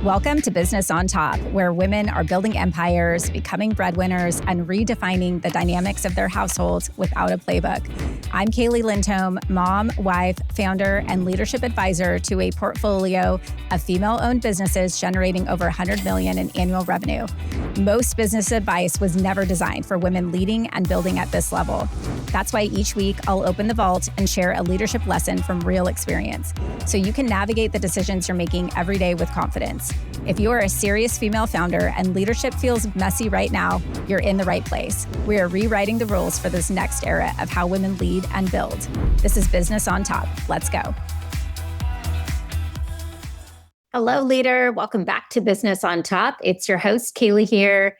Welcome to Business on Top, where women are building empires, becoming breadwinners, and redefining the dynamics of their households without a playbook. I'm Kaeli Lindholm, mom, wife, founder, and leadership advisor to a portfolio of female-owned businesses generating over $100 million in annual revenue. Most business advice was never designed for women leading and building at this level. That's why each week I'll open the vault and share a leadership lesson from real experience, so you can navigate the decisions you're making every day with confidence. If you are a serious female founder and leadership feels messy right now, you're in the right place. We are rewriting the rules for this next era of how women lead and build. This is Business on Top. Let's go. Hello, leader. Welcome back to Business on Top. It's your host, Kaeli here.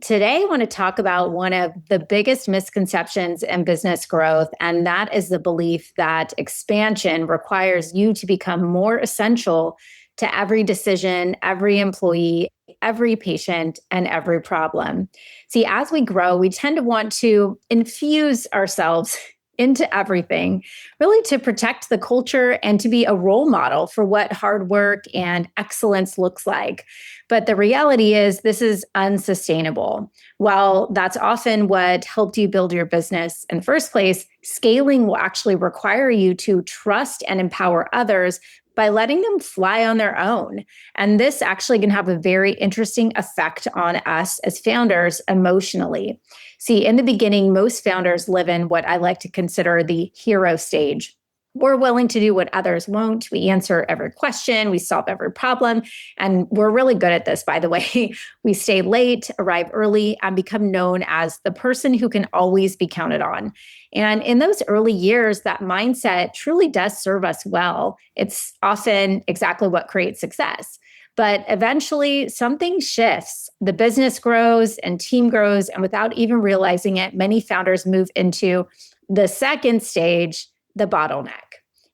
Today, I want to talk about one of the biggest misconceptions in business growth, and that is the belief that expansion requires you to become more essential to every decision, every employee, every patient, and every problem. See, as we grow, we tend to want to infuse ourselves into everything, really to protect the culture and to be a role model for what hard work and excellence looks like. But the reality is this is unsustainable. While that's often what helped you build your business in the first place, scaling will actually require you to trust and empower others by letting them fly on their own. And this actually can have a very interesting effect on us as founders emotionally. See, in the beginning, most founders live in what I like to consider the hero stage. We're willing to do what others won't. We answer every question, we solve every problem, and we're really good at this, by the way. We stay late, arrive early, and become known as the person who can always be counted on. And in those early years, that mindset truly does serve us well. It's often exactly what creates success. But eventually, something shifts. The business grows and team grows, and without even realizing it, many founders move into the second stage, the bottleneck.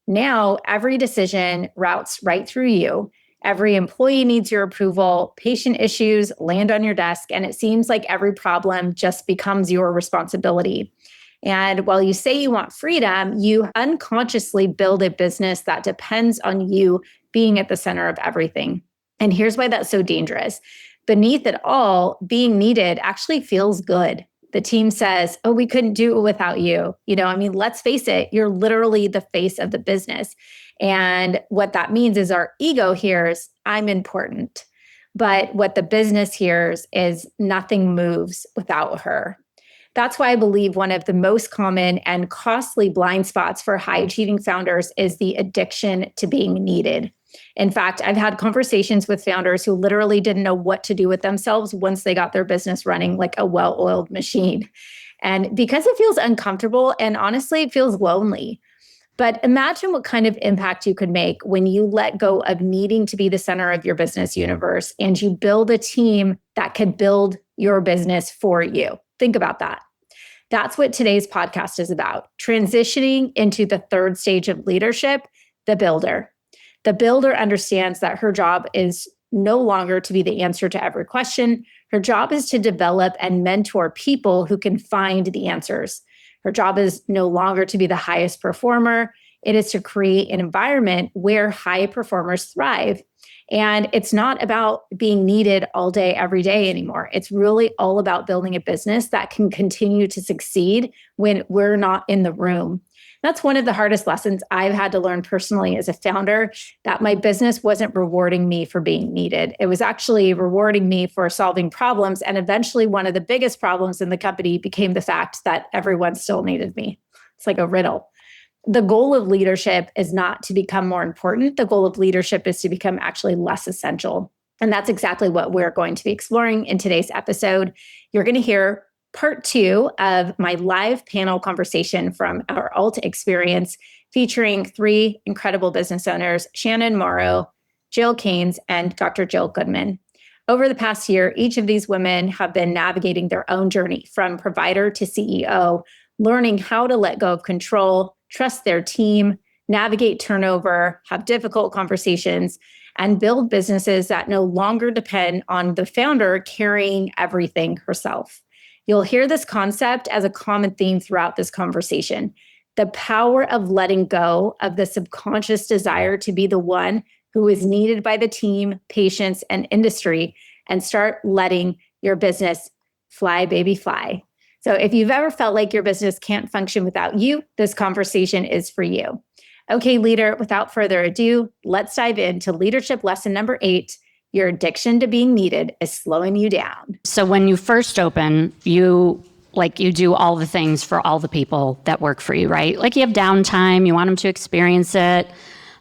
Now, every decision routes right through you. Every employee needs your approval. Patient issues land on your desk, and it seems like every problem just becomes your responsibility. And while you say you want freedom, you unconsciously build a business that depends on you being at the center of everything. And here's why that's so dangerous. Beneath it all, being needed actually feels good. The team says, oh, we couldn't do it without you. Let's face it, you're literally the face of the business. And what that means is our ego hears, I'm important. But what the business hears is nothing moves without her. That's why I believe one of the most common and costly blind spots for high-achieving founders is the addiction to being needed. In fact, I've had conversations with founders who literally didn't know what to do with themselves once they got their business running like a well-oiled machine. And because it feels uncomfortable and honestly, it feels lonely. But imagine what kind of impact you could make when you let go of needing to be the center of your business universe and you build a team that could build your business for you. Think about that. That's what today's podcast is about, transitioning into the third stage of leadership, the builder. The builder understands that her job is no longer to be the answer to every question. Her job is to develop and mentor people who can find the answers. Her job is no longer to be the highest performer. It is to create an environment where high performers thrive. And it's not about being needed all day, every day anymore. It's really all about building a business that can continue to succeed when we're not in the room. That's one of the hardest lessons I've had to learn personally as a founder, that my business wasn't rewarding me for being needed. It was actually rewarding me for solving problems. And eventually, one of the biggest problems in the company became the fact that everyone still needed me. It's like a riddle. The goal of leadership is not to become more important. The goal of leadership is to become actually less essential. And that's exactly what we're going to be exploring in today's episode. You're going to hear part 2 of my live panel conversation from our Alt experience, featuring 3 incredible business owners, Shannon Morrow, Jill Keynes, and Dr. Jill Goodman. Over the past year, each of these women have been navigating their own journey from provider to CEO, learning how to let go of control, trust their team, navigate turnover, have difficult conversations, and build businesses that no longer depend on the founder carrying everything herself. You'll hear this concept as a common theme throughout this conversation. The power of letting go of the subconscious desire to be the one who is needed by the team, patients, and industry, and start letting your business fly, baby, fly. So if you've ever felt like your business can't function without you, this conversation is for you. Okay, leader, without further ado, let's dive into leadership lesson number 8. Your addiction to being needed is slowing you down. So when you first open, you do all the things for all the people that work for you, right? Like you have downtime, you want them to experience it.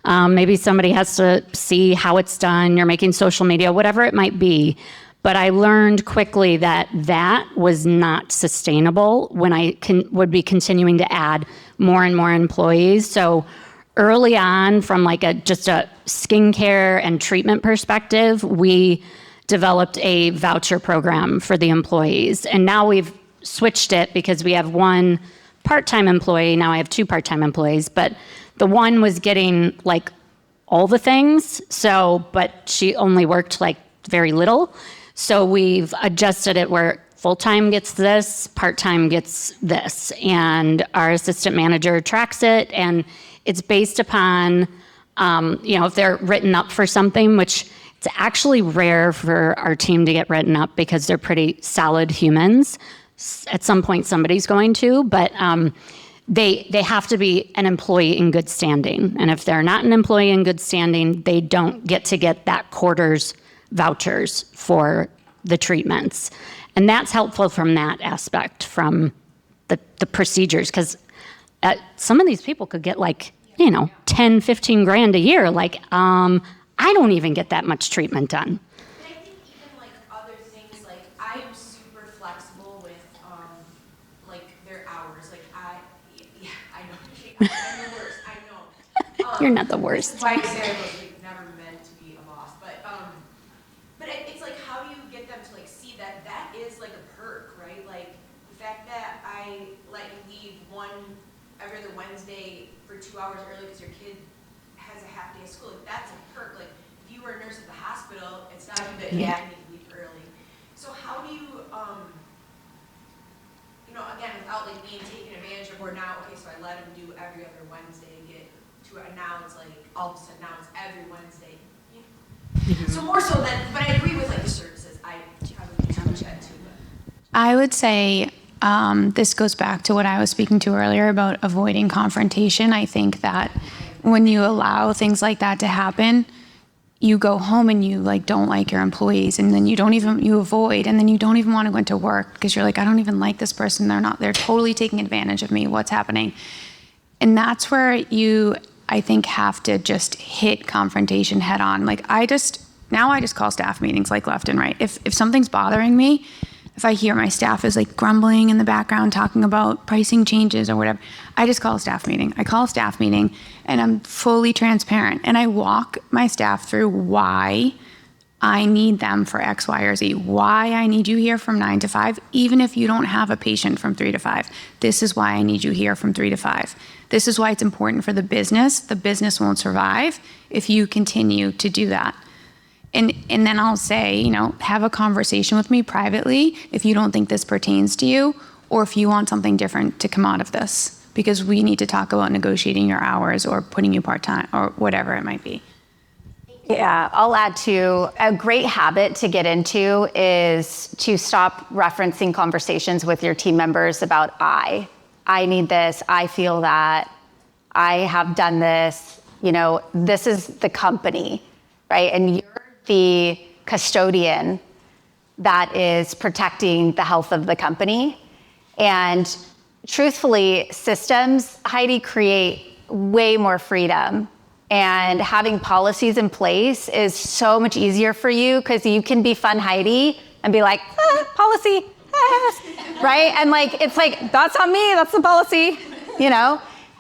Maybe somebody has to see how it's done. You're making social media, whatever it might be. But I learned quickly that was not sustainable when I would be continuing to add more and more employees. So early on, from just a skincare and treatment perspective, we developed a voucher program for the employees. And now we've switched it because we have one part-time employee. Now I have 2 part-time employees, but the one was getting all the things. But she only worked very little. So we've adjusted it where full-time gets this, part-time gets this. And our assistant manager tracks it, and it's based upon, if they're written up for something, which it's actually rare for our team to get written up because they're pretty solid humans. At some point, somebody's going to, but they have to be an employee in good standing. And if they're not an employee in good standing, they don't get that quarter's vouchers for the treatments. And that's helpful from that aspect, from the procedures, because some of these people could get 10, 15 grand a year. I don't even get that much treatment done. And I think even other things, I am super flexible with their hours. I know. I'm the worst, I know. You're not the worst. That's why I say I was never meant to be a boss. But it's how do you get them to see that is a perk, right? The fact that I let you leave every other Wednesday for 2 hours early because your kid has a half day of school, that's a perk. If you were a nurse at the hospital, it's not even that you need to leave early. So how do you, again, without being taken advantage of, where now, okay, so I let him do every other Wednesday, get to it, and now it's all of a sudden now it's every Wednesday. Mm-hmm. So more so than, but I agree with the services. I probably challenge that too. I would say this goes back to what I was speaking to earlier about avoiding confrontation. I think that when you allow things like that to happen, you go home and you don't like your employees, and then you avoid, and then you don't even want to go into work because you're I don't even like this person. They're totally taking advantage of me. What's happening? And that's where I think, have to just hit confrontation head on. I just call staff meetings left and right. If something's bothering me, if I hear my staff is grumbling in the background, talking about pricing changes or whatever, I just call a staff meeting. I call a staff meeting and I'm fully transparent. And I walk my staff through why I need them for X, Y, or Z, why I need you here from 9 to 5, even if you don't have a patient from 3 to 5. This is why I need you here from 3 to 5. This is why it's important for the business. The business won't survive if you continue to do that. And then I'll say, have a conversation with me privately if you don't think this pertains to you, or if you want something different to come out of this, because we need to talk about negotiating your hours or putting you part-time or whatever it might be. Yeah, I'll add to a great habit to get into is to stop referencing conversations with your team members about I need this, I feel that, I have done this, this is the company, right? And you're the custodian that is protecting the health of the company. And truthfully, systems, Heidi, create way more freedom. And having policies in place is so much easier for you because you can be fun Heidi and be policy, right? And it's that's on me, that's the policy,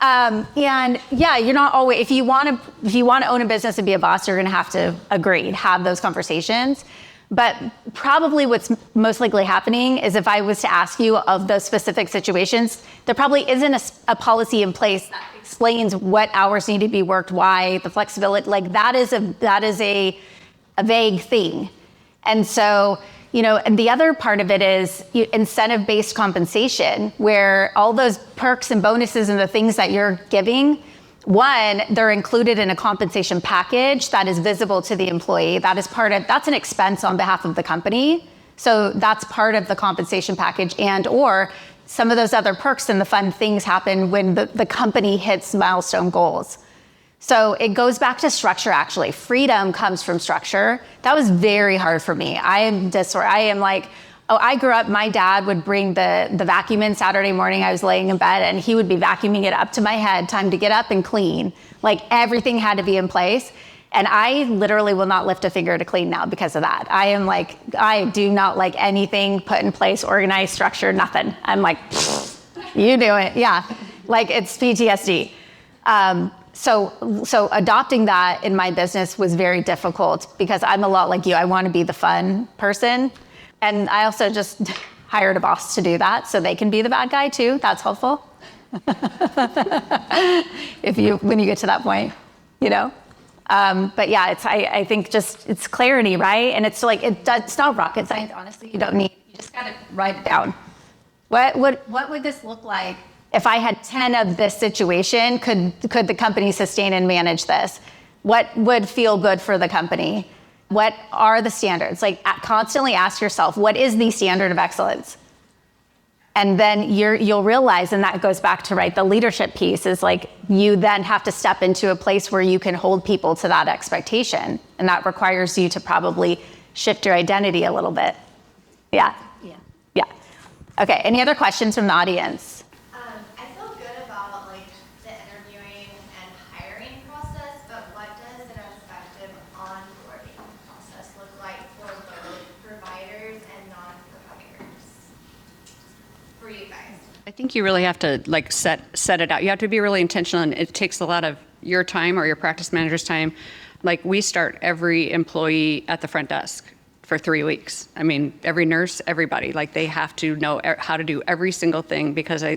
And yeah, you're not always, if you want to own a business and be a boss, you're going to have to agree, have those conversations. But probably what's most likely happening is if I was to ask you of those specific situations, there probably isn't a policy in place that explains what hours need to be worked, why, the flexibility. That is a vague thing. And so, and the other part of it is incentive-based compensation, where all those perks and bonuses and the things that you're giving One, they're included in a compensation package that is visible to the employee. That's an expense on behalf of the company. So that's part of the compensation package, and or some of those other perks and the fun things happen when the company hits milestone goals. So it goes back to structure, actually. Freedom comes from structure. That was very hard for me. I grew up, my dad would bring the vacuum in Saturday morning. I was laying in bed and he would be vacuuming it up to my head, time to get up and clean. Like everything had to be in place. And I literally will not lift a finger to clean now because of that. I do not like anything put in place, organized, structured, nothing. I'm like, you do it. Yeah, like it's PTSD. So adopting that in my business was very difficult because I'm a lot like you. I want to be the fun person. And I also just hired a boss to do that so they can be the bad guy too. That's helpful. When you get to that point, you know? But yeah, I think just, it's clarity, right? And it's like, it's not rocket science, honestly. You just gotta write it down. What would this look like if I had 10 of this situation? Could the company sustain and manage this? What would feel good for the company? What are the standards? Like constantly ask yourself, what is the standard of excellence? And then you'll realize, and that goes back to, right, the leadership piece is like, you then have to step into a place where you can hold people to that expectation. And that requires you to probably shift your identity a little bit. Yeah. Okay, any other questions from the audience? I feel good about like the interviewing and hiring process, but what does an effective onboarding process look like for both providers and non-providers for you guys? I think you really have to like set it out. You have to be really intentional, and it takes a lot of your time or your practice manager's time. Like we start every employee at the front desk for 3 weeks. I mean, every nurse, everybody, like they have to know how to do every single thing because they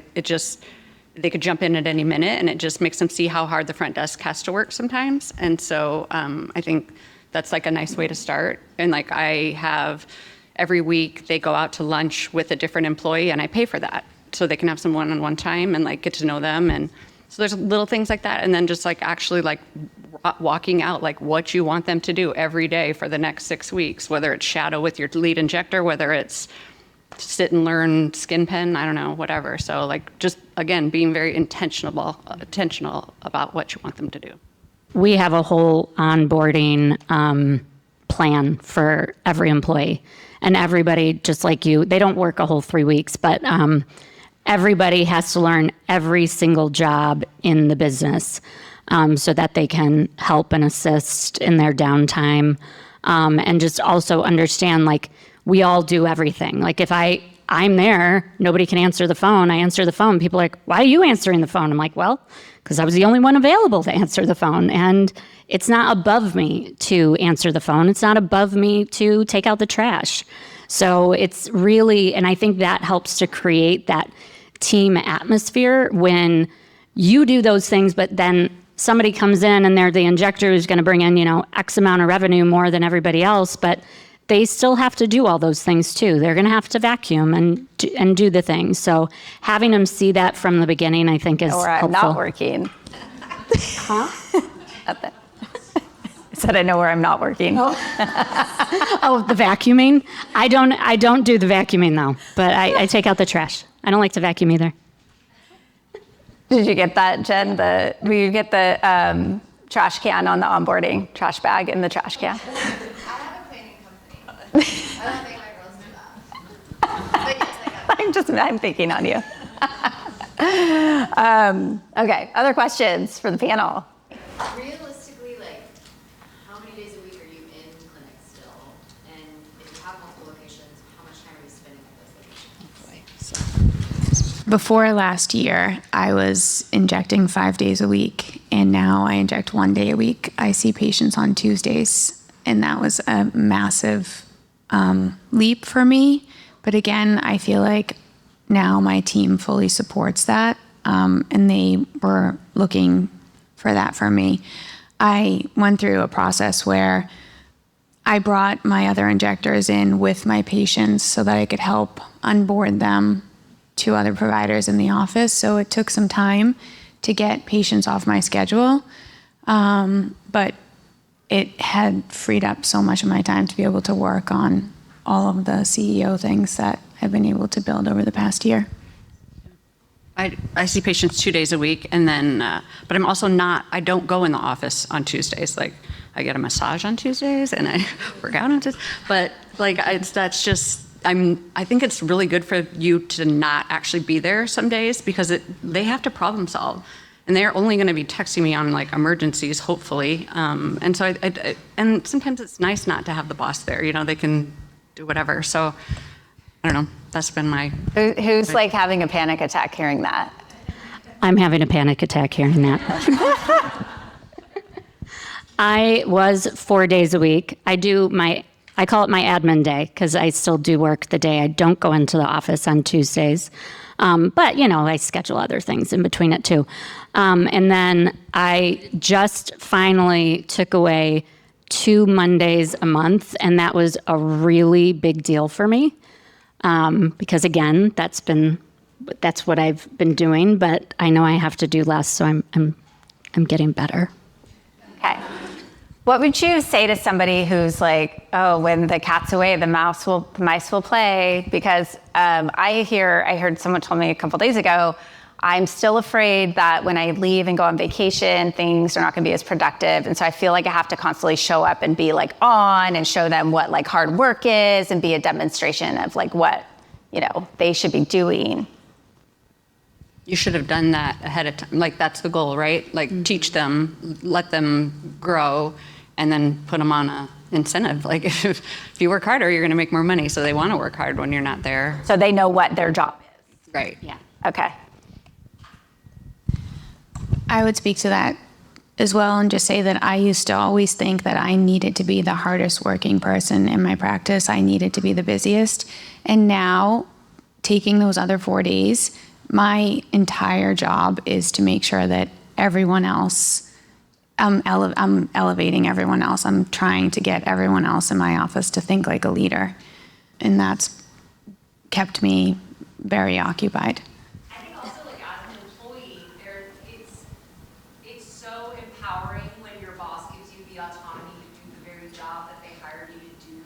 could jump in at any minute, and it just makes them see how hard the front desk has to work sometimes. And so I think that's like a nice way to start. And like I have every week they go out to lunch with a different employee, and I pay for that so they can have some one-on-one time and like get to know them. And so there's little things like that. And then just like actually like walking out like what you want them to do every day for the next 6 weeks, whether it's shadow with your lead injector, whether it's sit and learn skin pen, I don't know, whatever. So like just again, being very intentional about what you want them to do. We have a whole onboarding plan for every employee, and everybody, just like you, they don't work a whole 3 weeks, but everybody has to learn every single job in the business so that they can help and assist in their downtime, and just also understand, like, we all do everything. Like if I'm there, nobody can answer the phone. I answer the phone. People are like, why are you answering the phone? I'm like, well, because I was the only one available to answer the phone. And it's not above me to answer the phone. It's not above me to take out the trash. So it's really, and I think that helps to create that team atmosphere when you do those things, but then somebody comes in and they're the injector who's going to bring in, X amount of revenue more than everybody else, but they still have to do all those things too. They're going to have to vacuum and do the things. So having them see that from the beginning, I think, is or I'm helpful. not working. Huh? I said I know where I'm not working. Oh, the vacuuming? I don't do the vacuuming though, but I take out the trash. I don't like to vacuum either. Did you get that, Jen? Will you get the trash can on the onboarding, trash bag in the trash can? I have a cleaning company. I don't think my girls do that. But yes, I got it. I'm thinking on you. Okay, other questions for the panel? Realistically, like, how many days a week are you in clinic still? And if you have multiple locations, how much time are you spending at those locations? Before last year, I was injecting 5 days a week, and now I inject 1 day a week. I see patients on Tuesdays, and that was a massive leap for me. But again, I feel like now my team fully supports that, and they were looking for that from me. I went through a process where I brought my other injectors in with my patients so that I could help onboard them to other providers in the office. So it took some time to get patients off my schedule. But it had freed up so much of my time to be able to work on all of the CEO things that I've been able to build over the past year. I see patients 2 days a week, and then, but I'm also not, I don't go in the office on Tuesdays. Like, I get a massage on Tuesdays, and I work out on Tuesdays. But like, that's just, I think it's really good for you to not actually be there some days, because they have to problem solve. And they're only going to be texting me on like emergencies, hopefully. And so and sometimes it's nice not to have the boss there. You know, they can do whatever. So I don't know. That's been my. Who's like having a panic attack hearing that? I'm having a panic attack hearing that. I was 4 days a week. I call it my admin day because I still do work the day I don't go into the office on Tuesdays. But, you know, I schedule other things in between it too. And then I just finally took away 2 Mondays a month, and that was a really big deal for me. Because again, that's what I've been doing, but I know I have to do less, so I'm getting better. Okay. What would you say to somebody who's like, oh, when the cat's away, the mice will play? Because I heard someone told me a couple days ago, I'm still afraid that when I leave and go on vacation, things are not going to be as productive. And so I feel like I have to constantly show up and be like on and show them what like hard work is and be a demonstration of like what, you know, they should be doing. You should have done that ahead of time. Like, that's the goal, right? Like, teach them, let them grow, and then put them on a incentive. Like, if you work harder, you're going to make more money. So they want to work hard when you're not there. So they know what their job is. Right. Yeah. Okay. I would speak to that as well and just say that I used to always think that I needed to be the hardest working person in my practice. I needed to be the busiest. And now, taking those other 4 days, my entire job is to make sure that everyone else, I'm elevating everyone else. I'm trying to get everyone else in my office to think like a leader. And that's kept me very occupied. I think also, like, as an employee, it's so empowering when your boss gives you the autonomy to do the very job that they hired you to do.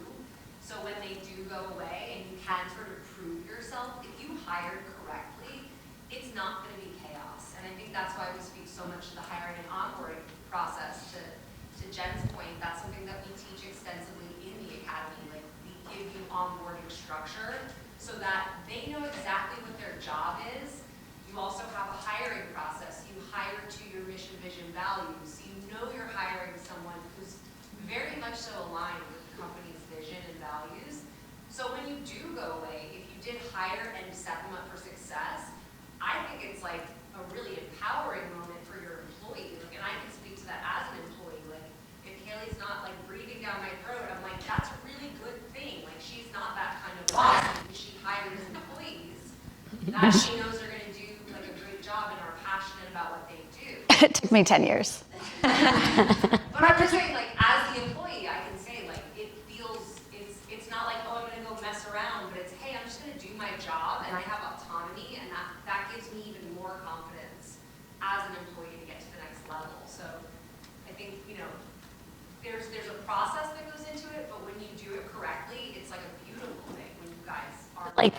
So when they do go away and you can sort of prove yourself, if you hired correctly, it's not going to be chaos. And I think that's why we speak so much to the hiring and onboarding process. To Jen's point, that's something that we teach extensively in the academy. Like, we give you onboarding structure so that they know exactly what their job is. You also have a hiring process. You hire to your mission, vision, values. So you know you're hiring someone who's very much so aligned with the company's vision and values. So when you do go away, if you did hire and set them up for success, I think it's like a really empowering moment for your employee. Like, and I can speak to that as an employee. Like, if Kaeli's not like breathing down my throat, I'm like, that's a really good thing. Like, she's not that kind of boss. She hires employees that she knows are going to do like a great job and are passionate about what they do. It took me 10 years. But I'm just saying, like, as the employee, I can say, like, it feels, it's not like, oh, I'm going to go mess around, but it's, hey, I'm just going to do my job, and I have autonomy, and that gives me even more confidence as an employee to get to the next level. So I think, you know, there's a process that goes into it, but when you do it correctly, it's like a beautiful thing when you guys are Like,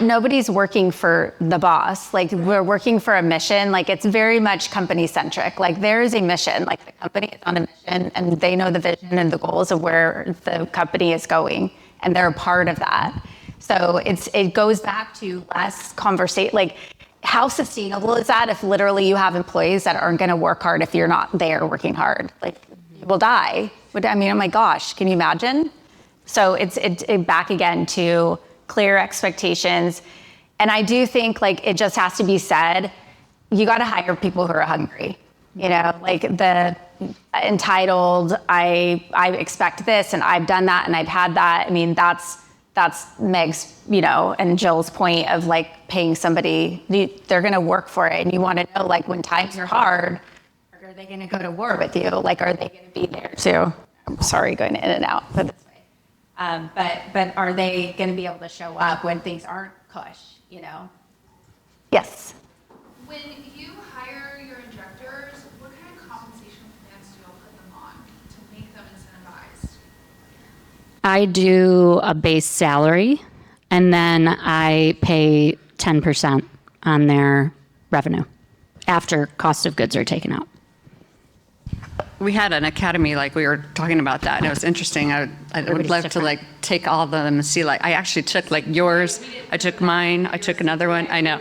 nobody's working for the boss. Like, we're working for a mission. Like, it's very much company centric. Like, there is a mission. Like, the company is on a mission, and they know the vision and the goals of where the company is going, and they're a part of that. So it goes back to less conversation. Like, how sustainable is that if literally you have employees that aren't going to work hard if you're not there working hard? Like, you will die. I mean, oh my gosh, can you imagine? So it's back again to clear expectations. And I do think, like, it just has to be said, you got to hire people who are hungry. You know, like the entitled, I expect this and I've done that and I've had that. I mean, that's Meg's, you know, and Jill's point of like paying somebody, they're going to work for it. And you want to know, like, when times are hard, are they going to go to war with you? Like, are they going to be there too? I'm sorry, going in and out, but this way. But are they going to be able to show up when things aren't cush, you know? Yes. When you hire I do a base salary, and then I pay 10% on their revenue after cost of goods are taken out. We had an academy, like we were talking about that, and it was interesting. I would Everybody's love to different. like take all of them and see, like, I actually took like yours, I took mine, I took another one, I know.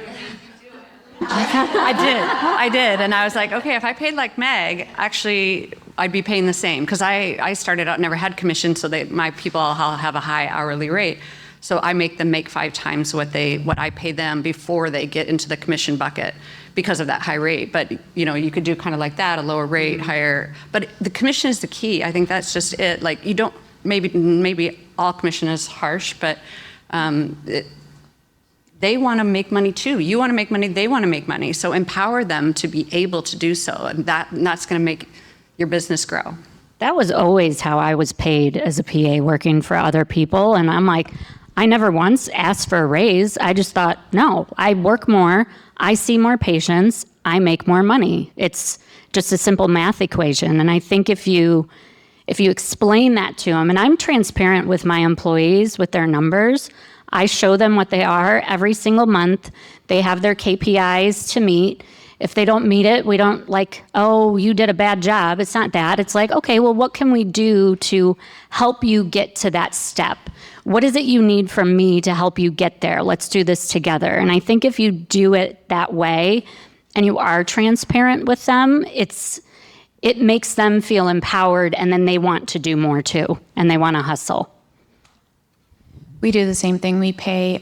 I did. And I was like, okay, if I paid like Meg, actually, I'd be paying the same. Because I started out, never had commission, so my people all have a high hourly rate. So I make them make 5 times what I pay them before they get into the commission bucket because of that high rate. But you could do kind of like that, a lower rate, higher. But the commission is the key. I think that's just it. Like you don't, maybe all commission is harsh, but they want to make money too. You want to make money, they want to make money. So empower them to be able to do so. And that's going to make your business grow. That was always how I was paid as a PA working for other people. And I'm like, I never once asked for a raise. I just thought, no, I work more, I see more patients, I make more money. It's just a simple math equation. And I think if you explain that to them, and I'm transparent with my employees with their numbers, I show them what they are every single month. They have their KPIs to meet. If they don't meet it, we don't like, oh, you did a bad job. It's not that. It's like, okay, well, what can we do to help you get to that step? What is it you need from me to help you get there? Let's do this together. And I think if you do it that way and you are transparent with them, it makes them feel empowered, and then they want to do more too, and they want to hustle. We do the same thing. We pay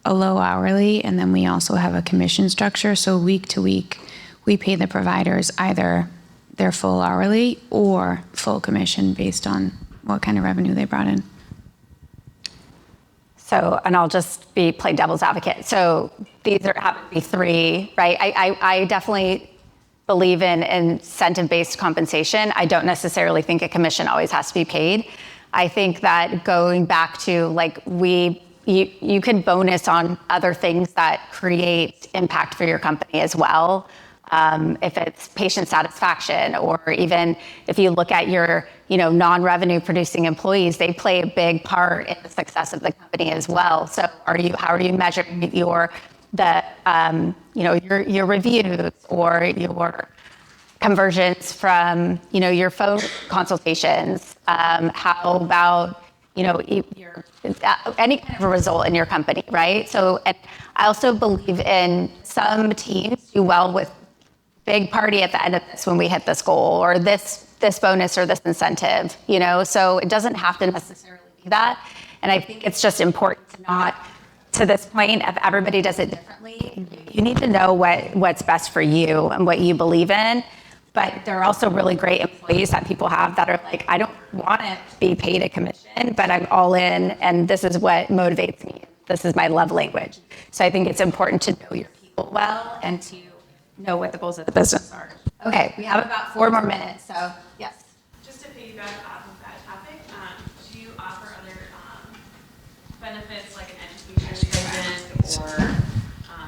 a low hourly, and then we also have a commission structure. So week to week, we pay the providers either their full hourly or full commission based on what kind of revenue they brought in. So, and I'll just play devil's advocate. So these happen to be 3, right? I definitely believe in incentive-based compensation. I don't necessarily think a commission always has to be paid. I think that going back to like you can bonus on other things that create impact for your company as well. If it's patient satisfaction, or even if you look at your non-revenue producing employees, they play a big part in the success of the company as well. So how are you measuring your reviews or your conversions from your phone consultations? How about your any kind of a result in your company, right? So, and I also believe in some teams do well with big party at the end of this when we hit this goal, or this bonus or this incentive, so it doesn't have to necessarily be that. And I think it's just important to not, to this point, if everybody does it differently, you need to know what's best for you and what you believe in. But there are also really great employees that people have that are like, I don't want to be paid a commission, but I'm all in, and this is what motivates me. This is my love language. So I think it's important to know your people well and to know what the goals of the business are. Okay, we have about 4 more minutes, so yes. Just to piggyback off of that topic, do you offer other benefits like an education stipend, or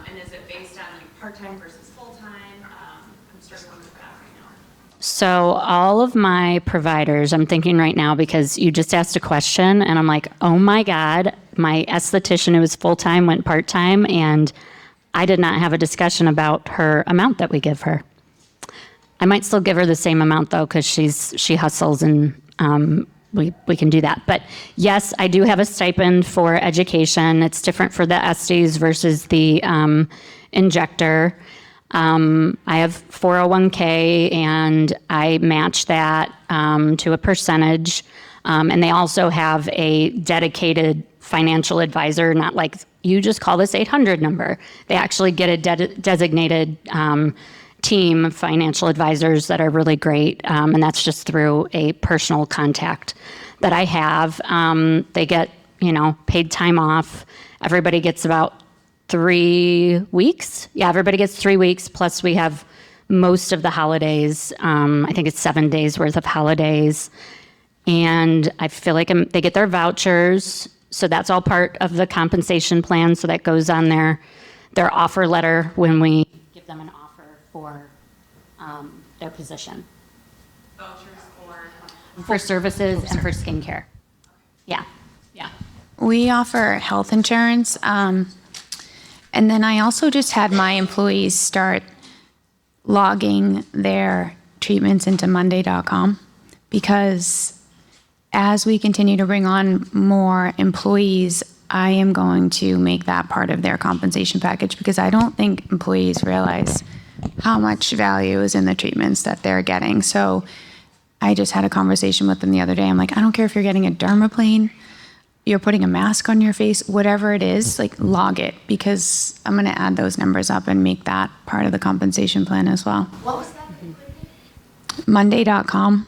and is it based on like part-time versus full-time? I'm struggling with that right now. So all of my providers, I'm thinking right now because you just asked a question and I'm like, oh my God, my esthetician who was full-time went part-time, and I did not have a discussion about her amount that we give her. I might still give her the same amount though, because she hustles, and we can do that. But yes, I do have a stipend for education. It's different for the Estes versus the injector. I have 401k, and I match that to a percentage. And they also have a dedicated financial advisor, not like you just call this 800 number. They actually get a designated team of financial advisors that are really great. And that's just through a personal contact that I have. They get, paid time off. Everybody gets about 3 weeks. Yeah, everybody gets 3 weeks. Plus we have most of the holidays. I think it's 7 days worth of holidays. And I feel like they get their vouchers. So that's all part of the compensation plan. So that goes on their offer letter when we give them an offer for their position. Vouchers For services and for skincare. Yeah. Yeah. We offer health insurance. And then I also just had my employees start logging their treatments into Monday.com, because as we continue to bring on more employees, I am going to make that part of their compensation package, because I don't think employees realize how much value is in the treatments that they're getting. So I just had a conversation with them the other day. I'm like, I don't care if you're getting a dermaplane, you're putting a mask on your face, whatever it is, like log it, because I'm going to add those numbers up and make that part of the compensation plan as well. What was that? Monday.com.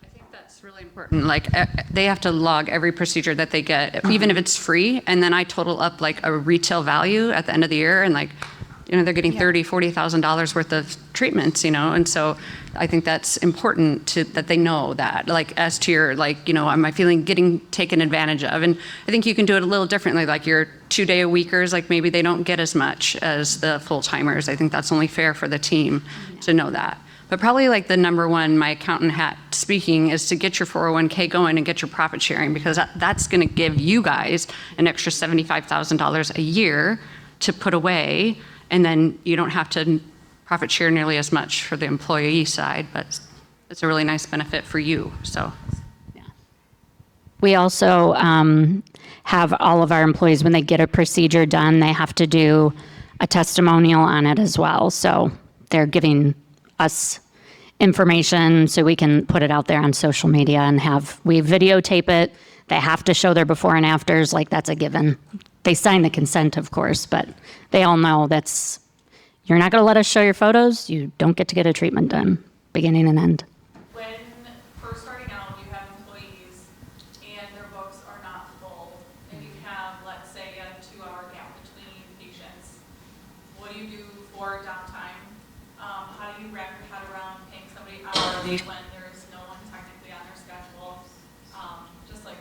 I think that's really important. Like, they have to log every procedure that they get, even if it's free, and then I total up like a retail value at the end of the year, and like, you know, they're getting $30,000-$40,000 worth of treatments, you know, and so I think that's important that they know that, like, as to your, like, you know, am I feeling getting taken advantage of? And I think you can do it a little differently, like your 2-day-a-weekers, like maybe they don't get as much as the full-timers. I think that's only fair for the team to know that. But probably like the number one, my accountant hat speaking, is to get your 401k going and get your profit sharing, because that's going to give you guys an extra $75,000 a year to put away, and then you don't have to profit share nearly as much for the employee side, but it's a really nice benefit for you. So, Yeah. We also have all of our employees, when they get a procedure done, they have to do a testimonial on it as well. So they're giving us information so we can put it out there on social media and we videotape it. They have to show their before and afters, like that's a given. They sign the consent, of course, but they all know you're not going to let us show your photos. You don't get to get a treatment done, beginning and end. When first starting out, you have employees and their books are not full, and you have, let's say, a 2-hour gap between patients. What do you do for downtime? How do you wrap your head around paying somebody hourly when there's no one technically on their schedule? Just like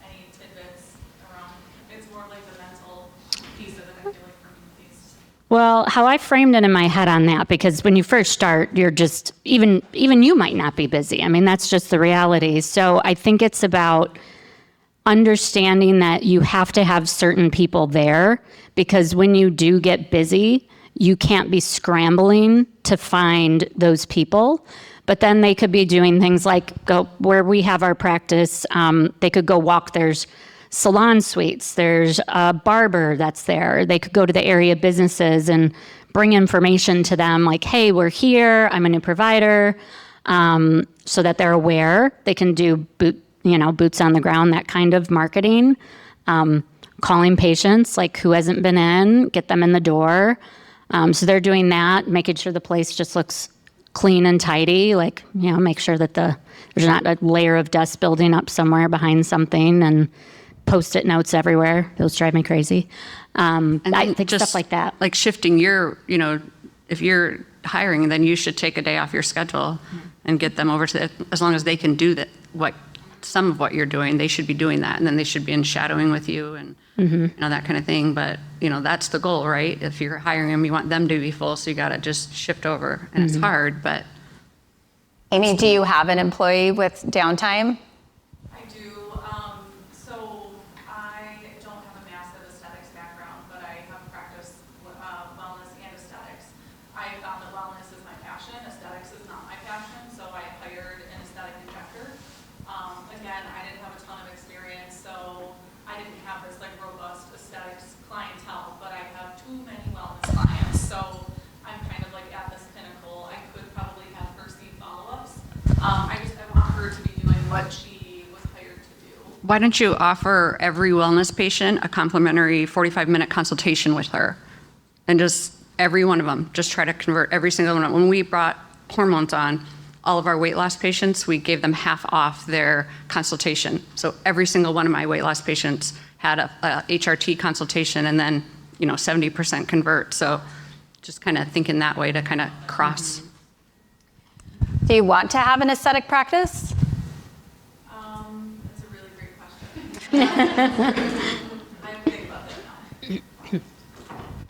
any tidbits around, it's more like the mental piece of it, I feel like, for me at least. Well, how I framed it in my head on that, because when you first start, you're just, even you might not be busy. I mean, that's just the reality. So I think it's about understanding that you have to have certain people there, because when you do get busy, you can't be scrambling to find those people. But then they could be doing things like go where we have our practice. They could go walk. There's salon suites. There's a barber that's there. They could go to the area businesses and bring information to them like, hey, we're here. I'm a new provider, so that they're aware. They can do boots on the ground, that kind of marketing. Calling patients, like who hasn't been in, get them in the door. So they're doing that, making sure the place just looks clean and tidy, like, make sure that there's not a layer of dust building up somewhere behind something, and Post-it notes everywhere. Those drive me crazy. and I then think just stuff like that. like shifting if you're hiring, then you should take a day off your schedule and get them over to as long as they can do that, some of what you're doing, they should be doing that, and then they should be in shadowing with you and that kind of thing. But that's the goal, right? If you're hiring them, you want them to be full, so you got to just shift over, and it's hard, but Amy, do you have an employee with downtime? I do. So I don't have a massive aesthetics background, but I have practiced wellness and aesthetics. I found that wellness is my passion. Aesthetics is not my passion, so I hired an aesthetic injector. Again, I didn't have a ton of experience, so I didn't have this robust aesthetics clientele, but I have too many wellness clients, so I'm kind of at this pinnacle. I could probably have her see follow-ups. I want her to be doing what she was hired to do. why don't you offer every wellness patient a complimentary 45-minute consultation with her? And just every one of them, just try to convert every single one of them. When we brought hormones on, all of our weight loss patients, we gave them half off their consultation. So every single one of my weight loss patients had a HRT consultation, and then 70% convert. So just kind of thinking that way to kind of cross. Do you want to have an aesthetic practice? That's a really great question. I have to think about that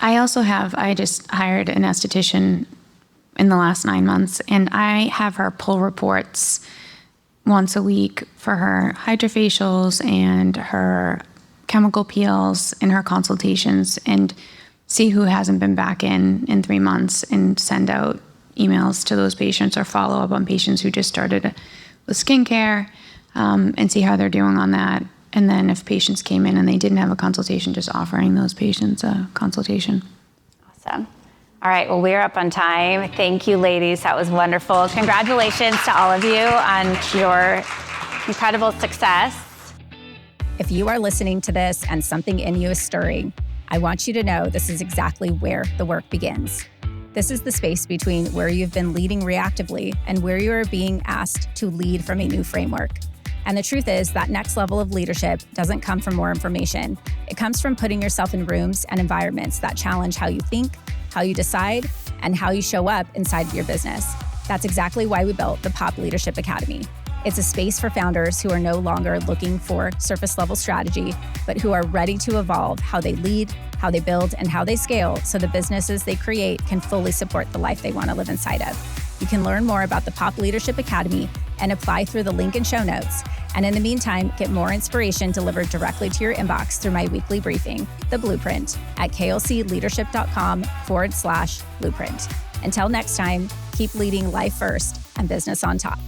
now. I just hired an esthetician in the last 9 months, and I have her pull reports once a week for her hydrofacials and her chemical peels and her consultations, and see who hasn't been back in 3 months, and send out emails to those patients or follow up on patients who just started with skincare, and see how they're doing on that. And then if patients came in and they didn't have a consultation, just offering those patients a consultation. Awesome. All right, well, we're up on time. Thank you, ladies. That was wonderful. Congratulations to all of you on your incredible success. If you are listening to this and something in you is stirring, I want you to know this is exactly where the work begins. This is the space between where you've been leading reactively and where you are being asked to lead from a new framework. And the truth is that next level of leadership doesn't come from more information. It comes from putting yourself in rooms and environments that challenge how you think, how you decide, and how you show up inside of your business. That's exactly why we built the Pop Leadership Academy. It's a space for founders who are no longer looking for surface level strategy, but who are ready to evolve how they lead, how they build, and how they scale so the businesses they create can fully support the life they want to live inside of. You can learn more about the Pop Leadership Academy and apply through the link in show notes. And in the meantime, get more inspiration delivered directly to your inbox through my weekly briefing, The Blueprint, at klcleadership.com/blueprint. Until next time, keep leading life first and business on top.